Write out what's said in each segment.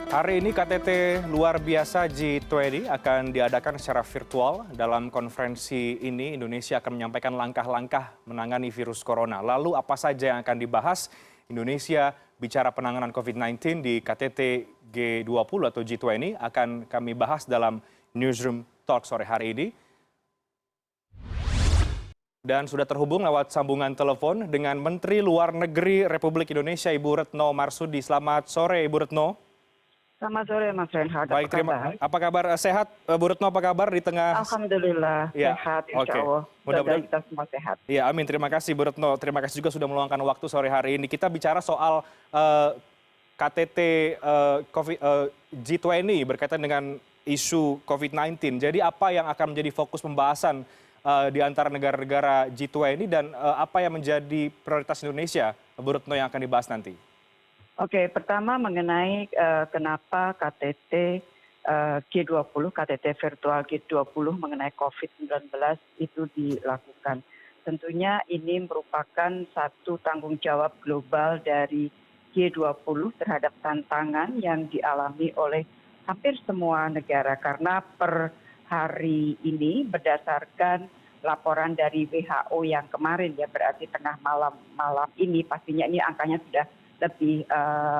Hari ini KTT luar biasa G20 akan diadakan secara virtual. Dalam konferensi ini Indonesia akan menyampaikan langkah-langkah menangani virus corona. Lalu apa saja yang akan dibahas? Indonesia bicara penanganan COVID-19 di KTT G20 atau G20 akan kami bahas dalam Newsroom Talk sore hari ini. Dan sudah terhubung lewat sambungan telepon dengan Menteri Luar Negeri Republik Indonesia Ibu Retno Marsudi. Selamat sore Ibu Retno. Selamat sore Mas Reinhardt. Baik, apa kabar? Sehat Bu Retno, apa kabar di tengah? Alhamdulillah Ya, sehat, oke. insya Allah. Mudah-mudahan kita semua sehat. Ya, amin. Terima kasih Bu Retno. Terima kasih juga sudah meluangkan waktu sore hari ini. Kita bicara soal KTT G20 berkaitan dengan isu COVID-19. Jadi apa yang akan menjadi fokus pembahasan di antara negara-negara G20 dan apa yang menjadi prioritas Indonesia, Bu Retno, yang akan dibahas nanti? Oke, pertama mengenai kenapa KTT G20, KTT virtual G20 mengenai COVID-19 itu dilakukan. Tentunya ini merupakan satu tanggung jawab global dari G20 terhadap tantangan yang dialami oleh hampir semua negara. Karena per hari ini berdasarkan laporan dari WHO yang kemarin, ya berarti tengah malam ini, pastinya ini angkanya sudah lebih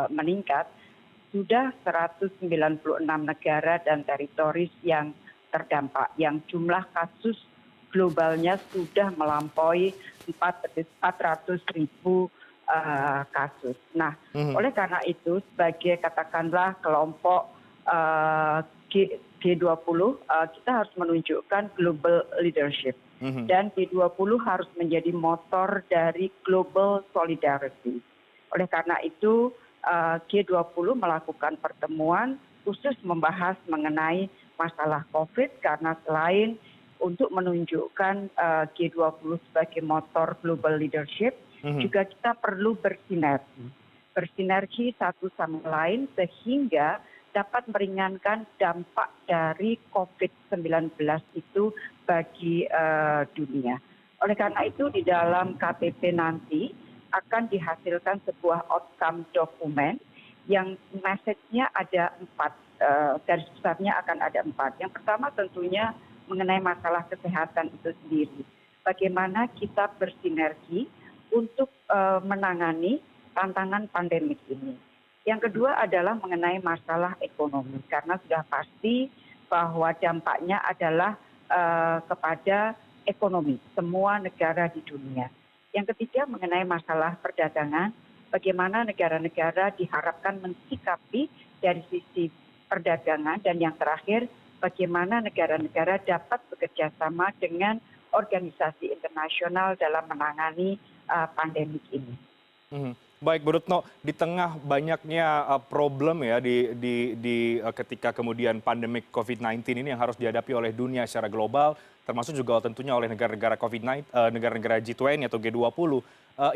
meningkat, sudah 196 negara dan teritoris yang terdampak, yang jumlah kasus globalnya sudah melampaui 400.000 kasus. Nah, oleh karena itu sebagai katakanlah kelompok G20, kita harus menunjukkan global leadership. Dan G20 harus menjadi motor dari global solidarity. Oleh karena itu G20 melakukan pertemuan khusus membahas mengenai masalah COVID, karena selain untuk menunjukkan G20 sebagai motor global leadership, juga kita perlu bersinergi satu sama lain sehingga dapat meringankan dampak dari COVID-19 itu bagi dunia. Oleh karena itu di dalam KTT nanti akan dihasilkan sebuah outcome dokumen yang message-nya ada 4, garis besarnya akan ada 4. Yang pertama tentunya mengenai masalah kesehatan itu sendiri. Bagaimana kita bersinergi untuk menangani tantangan pandemik ini. Yang kedua adalah mengenai masalah ekonomi, karena sudah pasti bahwa dampaknya adalah kepada ekonomi semua negara di dunia. Yang ketiga mengenai masalah perdagangan, bagaimana negara-negara diharapkan mensikapi dari sisi perdagangan, dan yang terakhir bagaimana negara-negara dapat bekerja sama dengan organisasi internasional dalam menangani pandemik ini. Baik Bu Retno, di tengah banyaknya problem ya ketika kemudian pandemik COVID-19 ini yang harus dihadapi oleh dunia secara global, termasuk juga tentunya oleh negara-negara COVID-19, negara-negara G20 atau G20,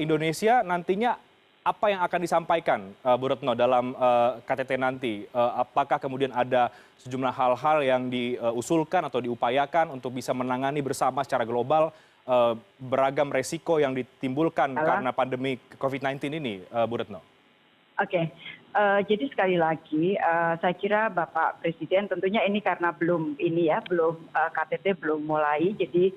Indonesia nantinya apa yang akan disampaikan Bu Retno dalam KTT nanti? Apakah kemudian ada sejumlah hal-hal yang diusulkan atau diupayakan untuk bisa menangani bersama secara global beragam resiko yang ditimbulkan karena pandemi COVID-19 ini, Bu Retno? Oke, jadi sekali lagi saya kira Bapak Presiden tentunya ini karena belum KTT belum mulai, jadi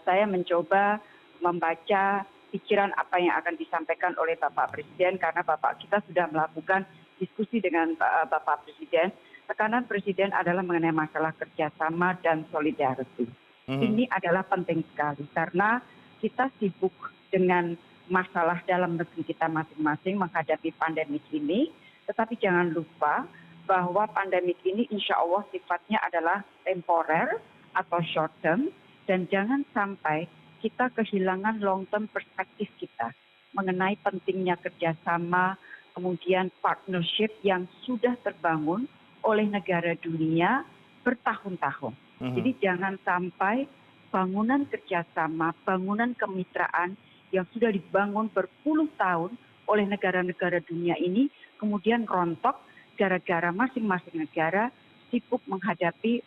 saya mencoba membaca pikiran apa yang akan disampaikan oleh Bapak Presiden, karena Bapak kita sudah melakukan diskusi dengan Bapak Presiden. Tekanan Presiden adalah mengenai masalah kerjasama dan solidarity. Ini adalah penting sekali karena kita sibuk dengan masalah dalam negeri kita masing-masing menghadapi pandemik ini, tetapi jangan lupa bahwa pandemik ini insya Allah sifatnya adalah temporer atau short term, dan jangan sampai kita kehilangan long term perspektif kita mengenai pentingnya kerjasama, kemudian partnership yang sudah terbangun oleh negara dunia bertahun-tahun. Jadi jangan sampai bangunan kerjasama, bangunan kemitraan yang sudah dibangun berpuluh tahun oleh negara-negara dunia ini kemudian rontok gara-gara masing-masing negara sibuk menghadapi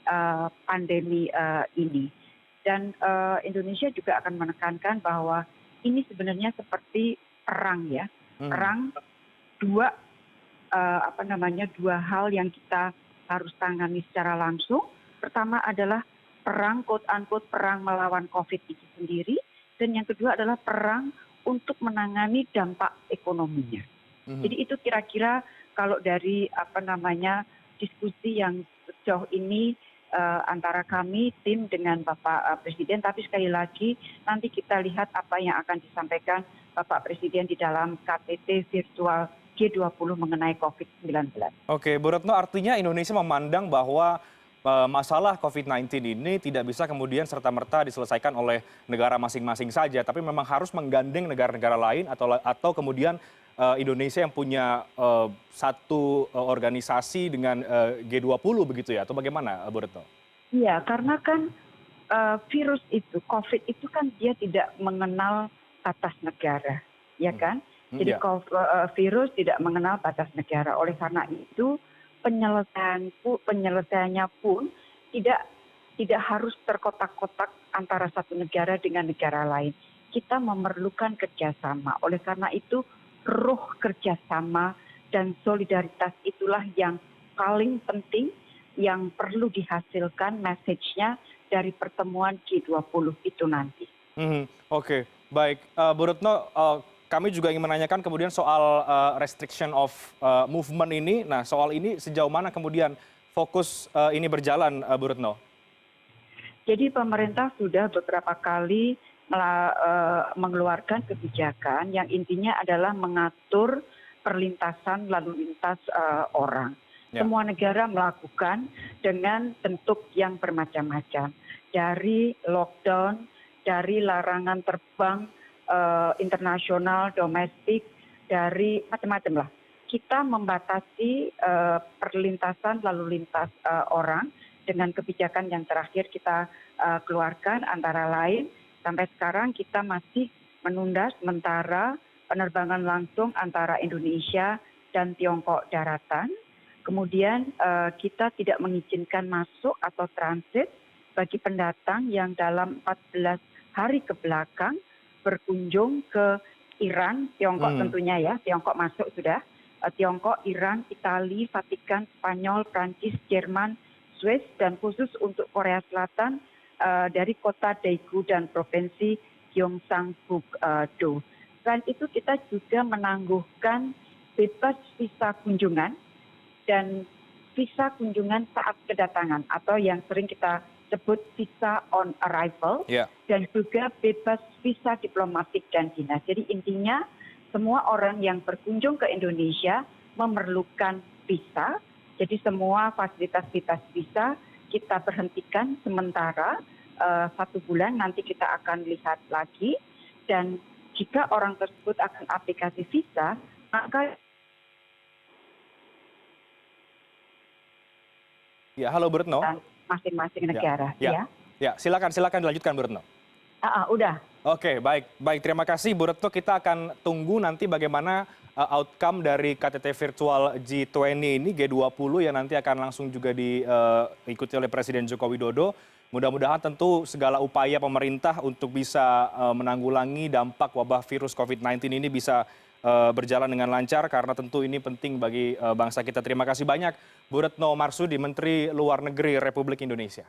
pandemi ini. Dan Indonesia juga akan menekankan bahwa ini sebenarnya seperti perang ya, perang dua dua hal yang kita harus tangani secara langsung. Pertama adalah perang, quote unquote, perang melawan COVID itu sendiri. Dan yang kedua adalah perang untuk menangani dampak ekonominya. Jadi itu kira-kira kalau dari diskusi yang sejauh ini antara kami tim dengan Bapak Presiden, tapi sekali lagi nanti kita lihat apa yang akan disampaikan Bapak Presiden di dalam KTT virtual G20 mengenai COVID-19. Oke, Bu Retno, artinya Indonesia memandang bahwa masalah COVID-19 ini tidak bisa kemudian serta-merta diselesaikan oleh negara masing-masing saja, tapi memang harus menggandeng negara-negara lain atau kemudian Indonesia yang punya satu organisasi dengan G20 begitu ya, atau bagaimana, Bu Retno? Iya, karena kan virus itu, COVID itu kan dia tidak mengenal batas negara, ya kan? Jadi Ya. virus tidak mengenal batas negara. Oleh karena itu penyelesaiannya pun tidak harus terkotak-kotak antara satu negara dengan negara lain. Kita memerlukan kerjasama. Oleh karena itu roh kerjasama dan solidaritas itulah yang paling penting yang perlu dihasilkan message-nya dari pertemuan G20 itu nanti. Oke, baik. Bu Retno, kami juga ingin menanyakan kemudian soal restriction of movement ini. Nah, soal ini sejauh mana kemudian fokus ini berjalan, Bu Retno? Jadi pemerintah sudah beberapa kali mengeluarkan kebijakan yang intinya adalah mengatur perlintasan lalu lintas orang. Ya. Semua negara melakukan dengan bentuk yang bermacam-macam. Dari lockdown, dari larangan terbang internasional, domestik, dari macam-macam lah. Kita membatasi perlintasan lalu lintas orang dengan kebijakan yang terakhir kita keluarkan antara lain. Sampai sekarang kita masih menunda sementara penerbangan langsung antara Indonesia dan Tiongkok daratan. Kemudian kita tidak mengizinkan masuk atau transit bagi pendatang yang dalam 14 hari ke belakang berkunjung ke Iran, Tiongkok tentunya ya, Tiongkok masuk sudah. Tiongkok, Iran, Italia, Vatikan, Spanyol, Prancis, Jerman, Swiss, dan khusus untuk Korea Selatan dari kota Daegu dan provinsi Gyeongsang-gu-do. Selain itu kita juga menangguhkan bebas visa kunjungan dan visa kunjungan saat kedatangan atau yang sering kita sebut visa on arrival, dan juga bebas visa diplomatik dan dinas. Jadi intinya semua orang yang berkunjung ke Indonesia memerlukan visa. Jadi semua fasilitas visa kita berhentikan sementara 1 bulan, nanti kita akan lihat lagi. Dan jika orang tersebut akan aplikasi visa, maka Ya, halo Bu Retno. Masing-masing negara. Ya, silakan dilanjutkan Bu Retno. Udah. Oke, baik. Terima kasih Bu Retno. Kita akan tunggu nanti bagaimana outcome dari KTT virtual G20 ini, G20 yang nanti akan langsung juga diikuti oleh Presiden Joko Widodo. Mudah-mudahan tentu segala upaya pemerintah untuk bisa menanggulangi dampak wabah virus COVID-19 ini bisa berjalan dengan lancar karena tentu ini penting bagi bangsa kita. Terima kasih banyak Bu Retno Marsudi, Menteri Luar Negeri Republik Indonesia.